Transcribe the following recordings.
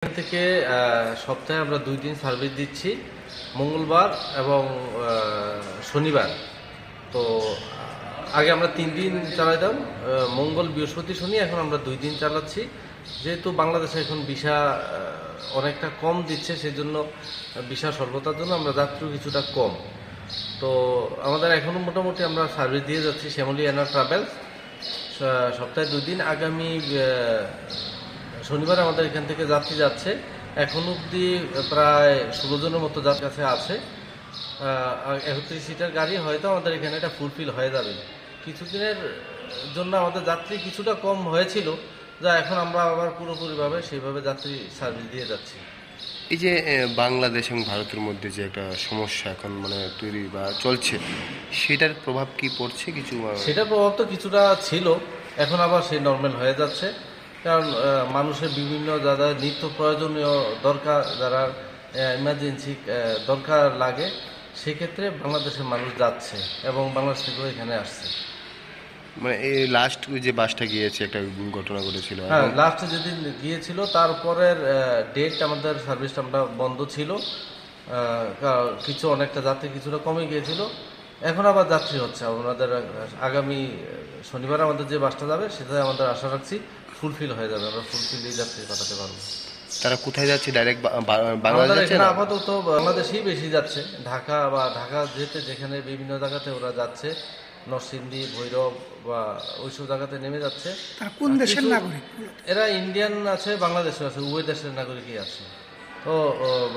এখান থেকে সপ্তাহে আমরা 2 দিন সার্ভিস দিচ্ছি, মঙ্গলবার এবং শনিবার। তো আগে আমরা 3 দিন চালাইতাম, মঙ্গল, বৃহস্পতি, শনি। এখন আমরা 2 দিন চালাচ্ছি। যেহেতু বাংলাদেশে এখন ভিসা অনেকটা কম দিচ্ছে, সেজন্য ভিসা স্বল্পতার জন্য আমরা যাত্রী কিছুটা কম। তো আমাদের এখনও মোটামুটি আমরা সার্ভিস দিয়ে যাচ্ছি শ্যামলী এনার ট্রাভেলস, সপ্তাহে 2 দিন। আগামী শনিবার আমাদের এখান থেকে যাত্রী যাচ্ছে। এখন অবধি প্রায় 16 জনের মতো যার কাছে আছে। 31 সিটার গাড়ি, হয়তো আমাদের এখানে এটা ফুলফিল হয়ে যাবে। কিছুদিনের জন্য আমাদের যাত্রী কিছুটা কম হয়েছিল, যা এখন আমরা আবার পুরোপুরিভাবে সেইভাবে যাত্রী সার্ভিস দিয়ে যাচ্ছি। এই যে বাংলাদেশ এবং ভারতের মধ্যে যে একটা সমস্যা এখন তৈরি বা চলছে, সেটার প্রভাব কি পড়ছে কিছু? সেটার প্রভাব তো কিছুটা ছিল, এখন আবার সেই নর্মাল হয়ে যাচ্ছে। কারণ মানুষের বিভিন্ন যারা নিত্য প্রয়োজনীয় দরকার, যারা ইমার্জেন্সি দরকার লাগে, সেক্ষেত্রে বাংলাদেশের মানুষ যাচ্ছে এবং বাংলাদেশ থেকেও এখানে আসছে। এই লাস্ট যে বাসটা গিয়েছে, একটা ঘটনা ঘটেছিল। হ্যাঁ, লাস্টে যেদিন গিয়েছিল তারপরের ডেট আমাদের সার্ভিসটা আমরা বন্ধ ছিল। কিছু অনেকটা যাত্রী কিছুটা কমে গিয়েছিল। এখন আবার যাত্রী হচ্ছে আমাদের। আগামী শনিবার আমাদের যে বাসটা যাবে, সেটাই আমাদের আশা রাখছি ফুলফিল হয়ে যাবে, আমরা ফুলফিল যাত্রী পাঠাতে পারবো। তারা কোথায় যাচ্ছে? ডাইরেক্ট বাংলাদেশ আমাদের যাচ্ছে এখানে না? আপাতত বাংলাদেশেই বেশি যাচ্ছে, ঢাকা বা ঢাকা যেখানে বিভিন্ন জায়গাতে ওরা যাচ্ছে, নরসিংদী, ভৈরব বা ওইসব জায়গাতে নেমে যাচ্ছে। তারা কোন দেশের নাগরিক? এরা ইন্ডিয়ান আছে, বাংলাদেশের আছে, উভয় দেশের নাগরিকই আছে। তো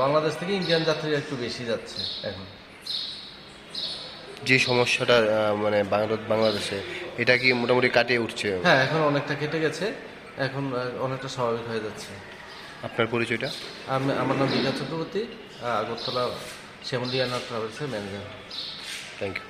বাংলাদেশ থেকে ইন্ডিয়ান যাত্রীরা একটু বেশি যাচ্ছে এখন। যে সমস্যাটা বাংলাদেশে, এটা কি মোটামুটি কাটিয়ে উঠছে? হ্যাঁ, এখন অনেকটা কেটে গেছে, এখন অনেকটা স্বাভাবিক হয়ে যাচ্ছে। আপনার পরিচয়টা? আমার নাম বিকাশ চক্রবর্তী, আগরতলা শ্যামলী এনার ট্রাভেলসের ম্যানেজার। Thank you.